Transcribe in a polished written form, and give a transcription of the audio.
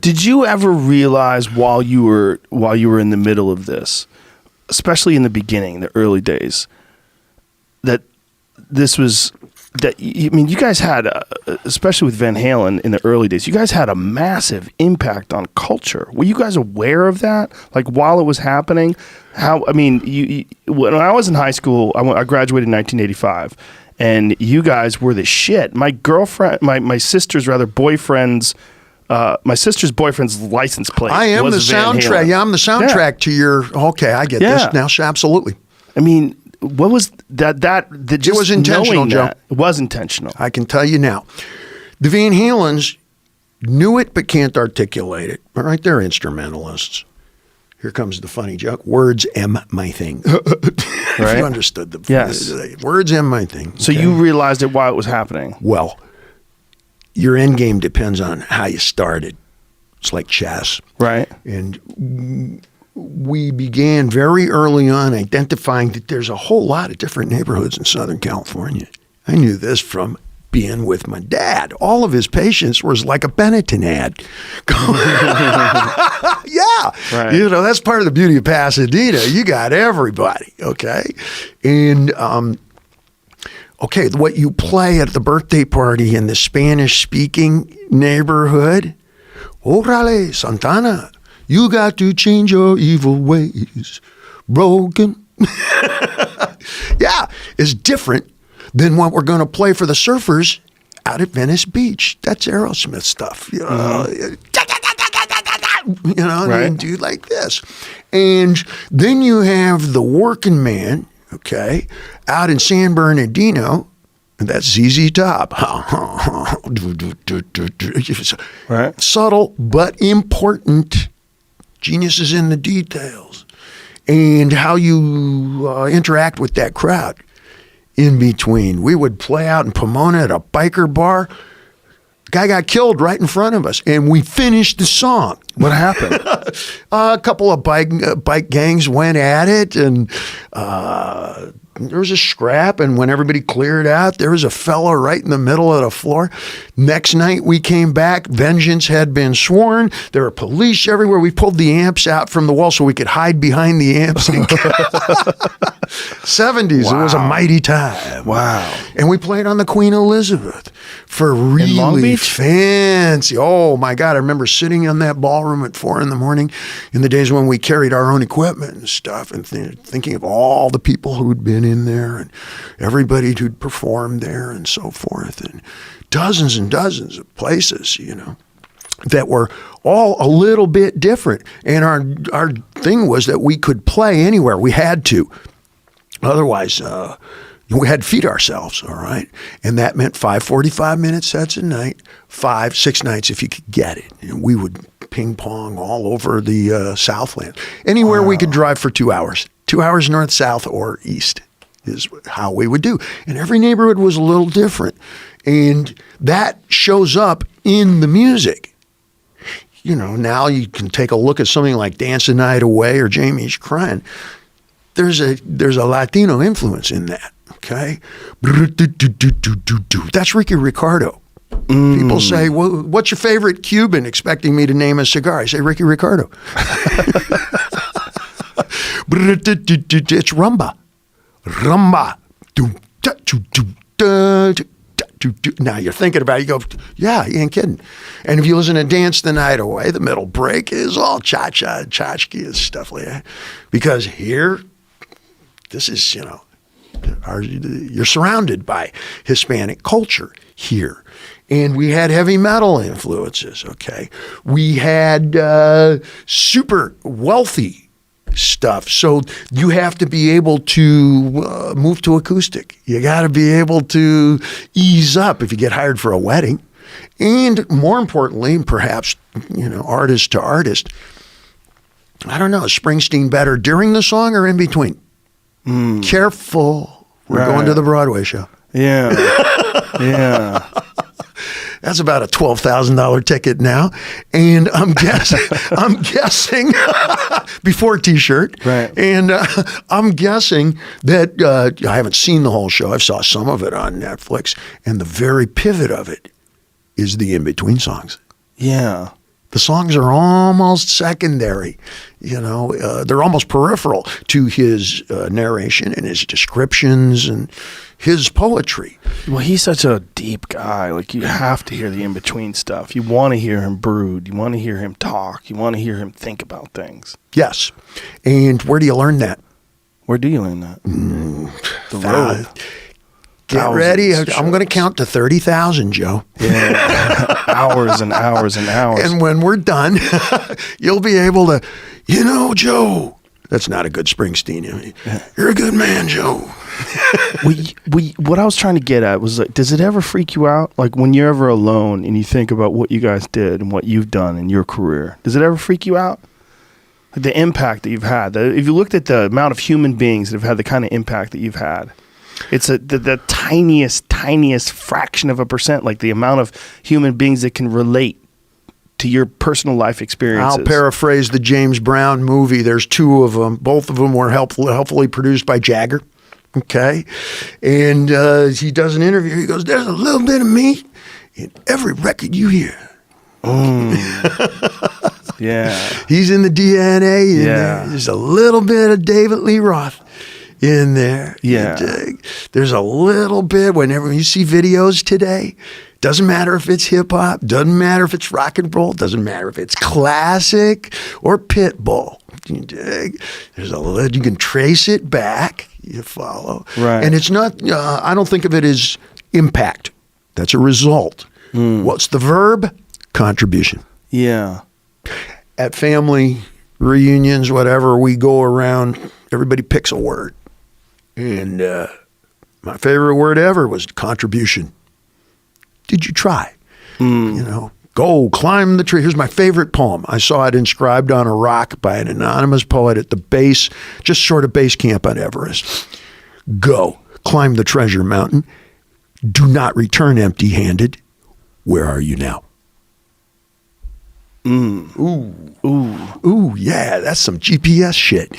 Did you ever realize while you were in the middle of this, especially in the beginning, the early days, that this was that? I mean, you guys had, especially with Van Halen in the early days, you guys had a massive impact on culture. Were you guys aware of that? Like while it was happening, how? I mean, when I was in high school, I graduated in 1985. And you guys were the shit. My girlfriend, my sister's boyfriend's, my sister's boyfriend's license plate. I am the soundtrack. Yeah, I'm the soundtrack to your. Okay, I get this now. Absolutely. I mean, what was that? Just it was intentional, Joe. It was intentional. I can tell you now. The Van Halens knew it but can't articulate it. All right, they're instrumentalists. Here comes the funny joke. Words am my thing. Right? You understood the words am my thing. So you realized it while it was happening. Well, your end game depends on how you started. It's like chess. Right. And we began very early on identifying that there's a whole lot of different neighborhoods in Southern California. I knew this from being with my dad. All of his patients was like a Benetton ad. Yeah. Right. You know, that's part of the beauty of Pasadena. You got everybody, okay? And, okay, what you play at the birthday party in the Spanish-speaking neighborhood, Orale, Santana, you got to change your evil ways. Broken. Yeah, is different than what we're going to play for the surfers out at Venice Beach. That's Aerosmith stuff. You know, Right. and do like this. And then you have the working man, okay, out in San Bernardino, and that's ZZ Top. Right. Subtle but important. Genius is in the details. And how you interact with that crowd in between. We would play out in Pomona at a biker bar. Guy got killed right in front of us, and we finished the song. What happened? A couple of bike gangs went at it, and there was a scrap, and when everybody cleared out, there was a fella right in the middle of the floor. Next night we came back, vengeance had been sworn. There were police everywhere. We pulled the amps out from the wall so we could hide behind the amps. 70s, Wow. It was a mighty time. Wow. And we played on the Queen Elizabeth for Long really Beach? fancy. Oh my God, I remember sitting in that ballroom at 4 a.m. in the days when we carried our own equipment and stuff, and thinking of all the people who'd been in there and everybody who'd performed there and so forth, and dozens of places, you know, that were all a little bit different. And our thing was that we could play anywhere. We had to. Otherwise, we had to feed ourselves, all right? And that meant 5 45-minute sets a night, 6 nights if you could get it. And we would ping pong all over the Southland. Anywhere we could drive for 2 hours. 2 hours north, south, or east is how we would do. And every neighborhood was a little different. And that shows up in the music. You know, now you can take a look at something like Dance the Night Away or Jamie's Crying. There's a Latino influence in that, okay? That's Ricky Ricardo. People say, well, what's your favorite Cuban, expecting me to name a cigar? I say Ricky Ricardo. It's rumba. Rumba. Now you're thinking about it, you go, yeah, you ain't kidding. And if you listen to Dance the Night Away, the middle break is all cha-cha and tchotchke and stuff like that. Because here, this is, you know, you're surrounded by Hispanic culture here. And we had heavy metal influences, okay? We had super wealthy stuff. So you have to be able to move to acoustic. You got to be able to ease up if you get hired for a wedding. And more importantly, perhaps, you know, artist to artist, I don't know, is Springsteen better during the song or in between? Careful. We're going to the Broadway show. Yeah. Yeah. That's about a $12,000 ticket now, and I'm guessing before T-shirt, right? And I'm guessing that I haven't seen the whole show. I saw some of it on Netflix, and the very pivot of it is the in-between songs. Yeah. The songs are almost secondary, they're almost peripheral to his narration and his descriptions and his poetry. Well, he's such a deep guy. Like, you have to hear the in-between stuff. You want to hear him brood. You want to hear him talk. You want to hear him think about things. Yes. And where do you learn that? Where do you learn that? The road. Get ready. I'm going to count to 30,000, Joe. Yeah. Hours and hours and hours. And when we're done, you'll be able to, Joe. That's not a good Springsteen. You're a good man, Joe. What I was trying to get at was, like, does it ever freak you out? Like, when you're ever alone and you think about what you guys did and what you've done in your career, does it ever freak you out? Like, the impact that you've had. If you looked at the amount of human beings that have had the kind of impact that you've had, it's the tiniest fraction of a percent, like the amount of human beings that can relate to your personal life experiences. I'll paraphrase the James Brown movie. There's two of them. Both of them were helpfully produced by Jagger. Okay. And he does an interview. He goes, there's a little bit of me in every record you hear. Yeah. He's in the DNA in there. There's a little bit of David Lee Roth in there. Yeah. There's a little bit whenever you see videos today. Doesn't matter if it's hip hop, doesn't matter if it's rock and roll, doesn't matter if it's classic or Pitbull. You dig? You can trace it back. You follow, right? And it's not. I don't think of it as impact. That's a result. What's the verb? Contribution. Yeah. At family reunions, whatever, we go around. Everybody picks a word, and my favorite word ever was contribution. Did you try? Go climb the tree. Here's my favorite poem. I saw it inscribed on a rock by an anonymous poet at the base, just short of base camp on Everest. Go climb the treasure mountain. Do not return empty-handed. Where are you now? Ooh, yeah, that's some GPS shit.